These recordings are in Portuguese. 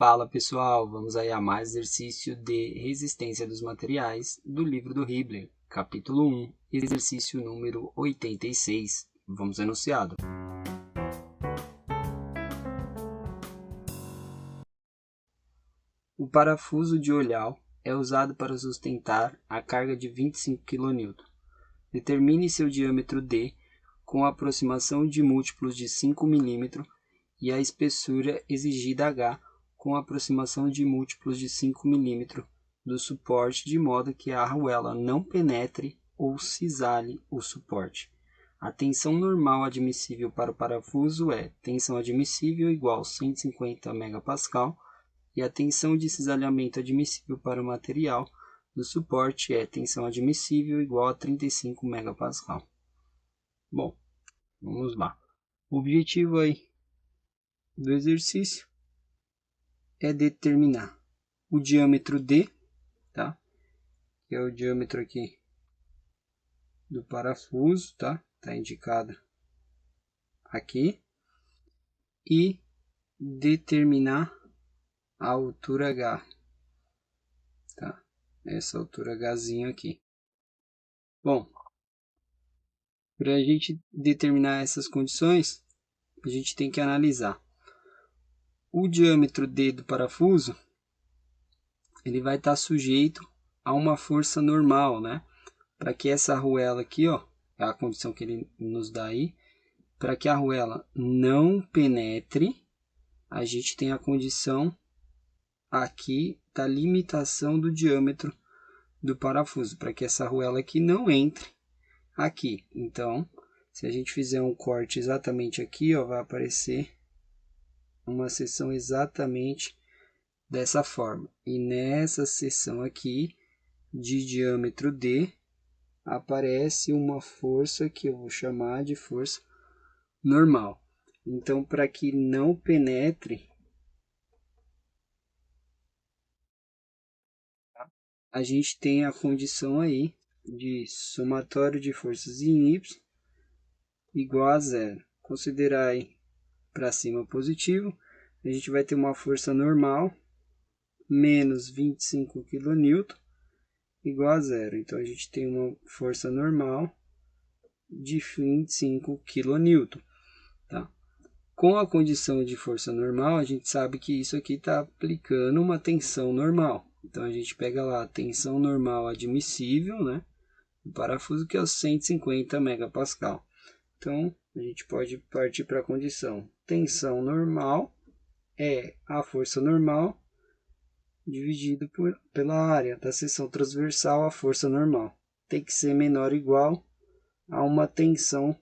Fala pessoal, vamos aí a mais exercício de resistência dos materiais do livro do Hibbeler, capítulo 1, exercício número 86. Vamos ao enunciado. O parafuso de olhal é usado para sustentar a carga de 25 kN. Determine seu diâmetro D com a aproximação de múltiplos de 5 mm e a espessura exigida H com a aproximação de múltiplos de 5 mm do suporte, de modo que a arruela não penetre ou cisale o suporte. A tensão normal admissível para o parafuso é tensão admissível igual a 150 MPa e a tensão de cisalhamento admissível para o material do suporte é tensão admissível igual a 35 MPa. Bom, vamos lá. O objetivo aí do exercício é determinar o diâmetro D, tá? Que é o diâmetro aqui do parafuso, tá? Tá indicado aqui. E determinar a altura H, tá? Essa altura Hzinho aqui. Bom, para a gente determinar essas condições, a gente tem que analisar o diâmetro D do parafuso. Ele vai estar sujeito a uma força normal, né? Para que essa arruela aqui, ó, é a condição que ele nos dá aí, para que a arruela não penetre, a gente tem a condição aqui da limitação do diâmetro do parafuso, para que essa arruela aqui não entre aqui. Então, se a gente fizer um corte exatamente aqui, ó, vai aparecer uma seção exatamente dessa forma. E nessa seção aqui, de diâmetro D, aparece uma força que eu vou chamar de força normal. Então, para que não penetre, a gente tem a condição aí de somatório de forças em Y igual a zero. Considerar aí para cima positivo, a gente vai ter uma força normal menos 25 kN igual a zero. Então, a gente tem uma força normal de 25 kN. Tá? Com a condição de força normal, a gente sabe que isso aqui está aplicando uma tensão normal. Então, a gente pega lá a tensão normal admissível, né, do parafuso, que é os 150 MPa. Então, a gente pode partir para a condição. Tensão normal é a força normal dividido pela área da seção transversal, a força normal. Tem que ser menor ou igual a uma tensão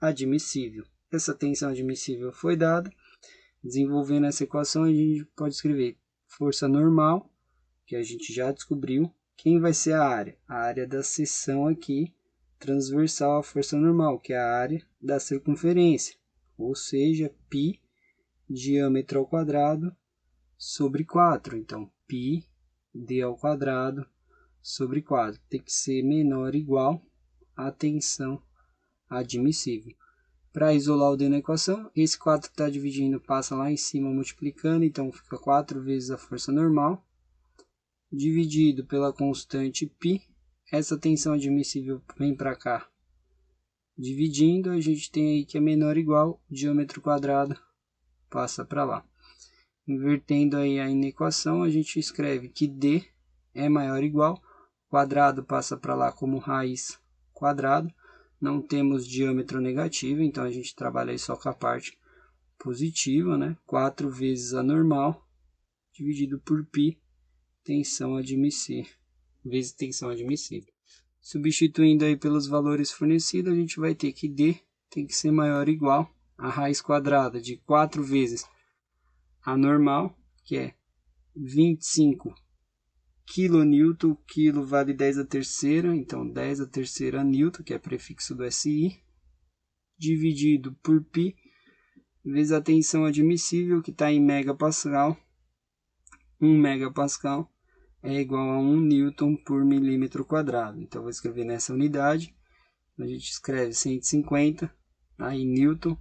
admissível. Essa tensão admissível foi dada. Desenvolvendo essa equação, a gente pode escrever força normal, que a gente já descobriu. Quem vai ser a área? A área da seção aqui, transversal à força normal, que é a área da circunferência. Ou seja, π diâmetro ao quadrado sobre 4. Então, π d ao quadrado sobre 4. Tem que ser menor ou igual à tensão admissível. Para isolar o D na equação, esse 4 que está dividindo passa lá em cima multiplicando, então fica 4 vezes a força normal, dividido pela constante π. Essa tensão admissível vem para cá. Dividindo, a gente tem aí que é menor ou igual, diâmetro quadrado passa para lá. Invertendo aí a equação, a gente escreve que D é maior ou igual, quadrado passa para lá como raiz quadrado. Não temos diâmetro negativo, então a gente trabalha aí só com a parte positiva, né? 4 vezes a normal, dividido por π, tensão admissível, vezes tensão admissível. Substituindo aí pelos valores fornecidos, a gente vai ter que D tem que ser maior ou igual a raiz quadrada de 4 vezes a normal, que é 25 kN, quilo vale 10 a terceira, então 10 a terceira newton, que é prefixo do SI, dividido por π, vezes a tensão admissível, que está em megapascal. 1 megapascal é igual a 1 newton por milímetro quadrado. Então, vou escrever nessa unidade. A gente escreve 150, aí newton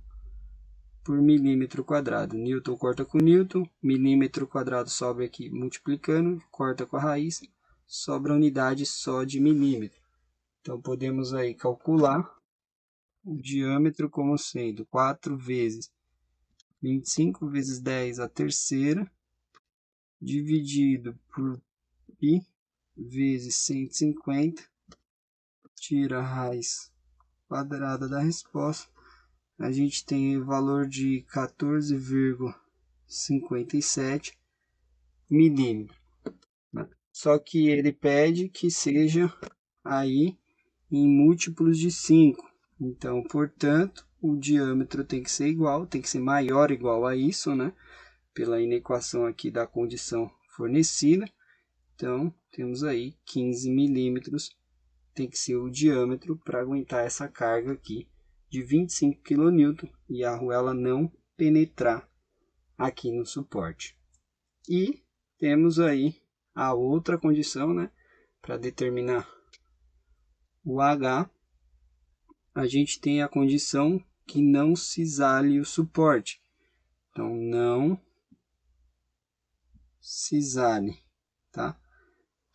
por milímetro quadrado. Newton corta com Newton, milímetro quadrado sobra aqui multiplicando, corta com a raiz, sobra a unidade só de milímetro. Então podemos aí calcular o diâmetro como sendo 4 vezes 25 vezes 10 a terceira, dividido por π vezes 150, tira a raiz quadrada da resposta, a gente tem o valor de 14,57 milímetros. Só que ele pede que seja aí em múltiplos de 5. Então, portanto, o diâmetro tem que ser igual, tem que ser maior ou igual a isso, né? Pela inequação aqui da condição fornecida. Então, temos aí 15 milímetros, tem que ser o diâmetro para aguentar essa carga aqui de 25 kN e a arruela não penetrar aqui no suporte. E temos aí a outra condição, né, para determinar o H, a gente tem a condição que não cisale o suporte. Então, não cisale, tá?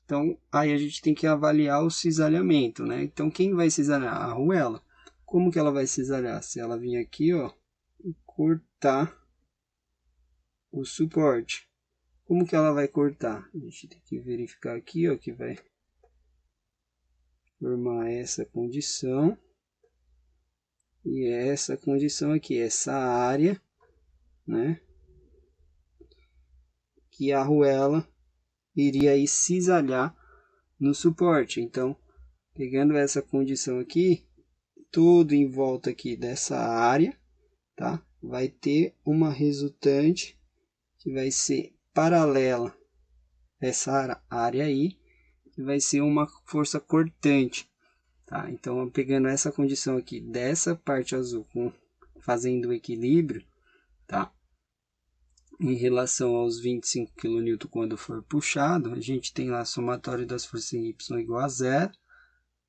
Então, aí a gente tem que avaliar o cisalhamento, né? Então, quem vai cisalhar? A arruela. Como que ela vai cisalhar? Se ela vir aqui, ó, e cortar o suporte. Como que ela vai cortar? A gente tem que verificar aqui, ó, que vai formar essa condição. E essa condição aqui, essa área, né? Que a arruela iria aí cisalhar no suporte. Então, pegando essa condição aqui, tudo em volta aqui dessa área, tá? Vai ter uma resultante que vai ser paralela a essa área aí, que vai ser uma força cortante, tá? Então, pegando essa condição aqui dessa parte azul, fazendo o equilíbrio, tá? Em relação aos 25 kN quando for puxado, a gente tem lá somatório das forças em Y igual a zero.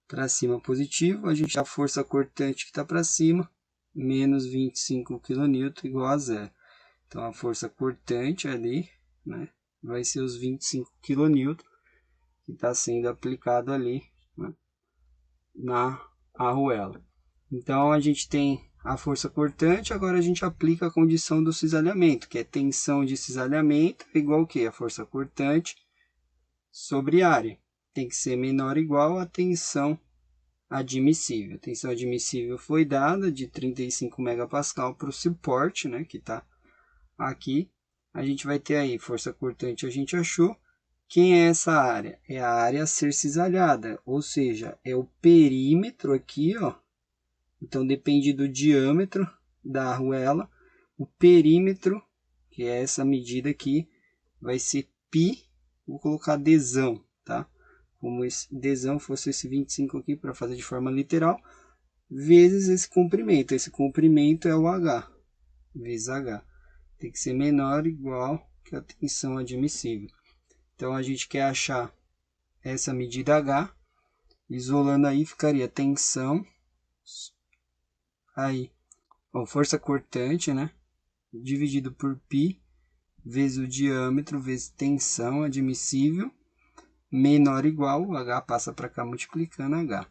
Para cima positivo, a gente a força cortante que está para cima, menos 25 kN igual a zero. Então, a força cortante ali, né, vai ser os 25 kN que está sendo aplicado ali, né, na arruela. Então, a gente tem a força cortante, agora a gente aplica a condição do cisalhamento, que é tensão de cisalhamento igual ao quê? A força cortante sobre área. Tem que ser menor ou igual a tensão admissível. A tensão admissível foi dada de 35 megapascal para o suporte, né, que está aqui. A gente vai ter aí força cortante, a gente achou. Quem é essa área? É a área a ser cisalhada, ou seja, é o perímetro aqui, ó. Então depende do diâmetro da arruela. O perímetro, que é essa medida aqui, vai ser π, vou colocar desão, tá? Como esse desão fosse esse 25 aqui para fazer de forma literal, vezes esse comprimento. Esse comprimento é o H, vezes H. Tem que ser menor ou igual que a tensão admissível. Então a gente quer achar essa medida H, isolando aí ficaria tensão, aí, ó, força cortante, né, dividido por π, vezes o diâmetro, vezes tensão admissível, menor ou igual, o H passa para cá multiplicando H.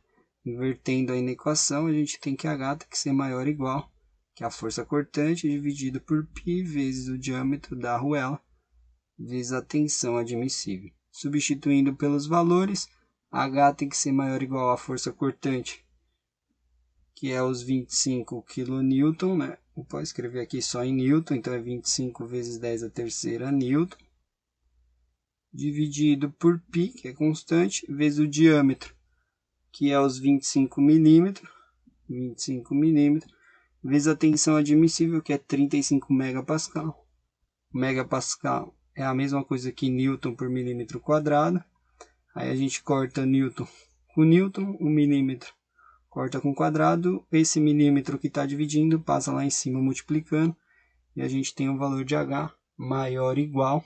Invertendo aí na equação, a gente tem que H tem que ser maior ou igual que a força cortante dividido por π vezes o diâmetro da arruela, vezes a tensão admissível. Substituindo pelos valores, H tem que ser maior ou igual à força cortante, que é os 25 kN, né? Eu posso escrever aqui só em Newton, então é 25 vezes 10 a terceira Newton, dividido por π, que é constante, vezes o diâmetro, que é os 25 milímetros, vezes a tensão admissível, que é 35 megapascal. Megapascal é a mesma coisa que Newton por milímetro quadrado. Aí a gente corta Newton com Newton, 1 milímetro corta com quadrado, esse milímetro que está dividindo passa lá em cima multiplicando, e a gente tem o valor de H maior ou igual.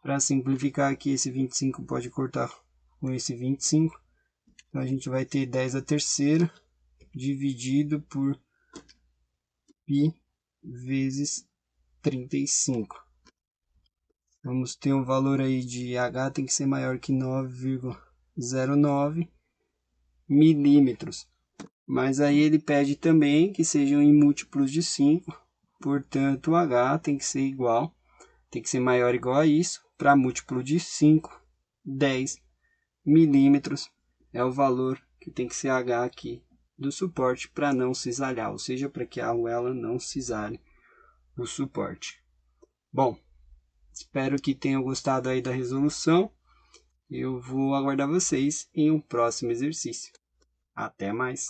Para simplificar aqui, esse 25 pode cortar com esse 25, então a gente vai ter 10 a terceira dividido por π vezes 35. Vamos ter um valor aí de H tem que ser maior que 9,09 milímetros. Mas aí ele pede também que sejam em múltiplos de 5. Portanto, o H tem que ser igual, tem que ser maior ou igual a isso. Para múltiplo de 5, 10 milímetros é o valor que tem que ser H aqui do suporte para não cisalhar, ou seja, para que a arruela não cisale o suporte. Bom, espero que tenham gostado aí da resolução. Eu vou aguardar vocês em um próximo exercício. Até mais!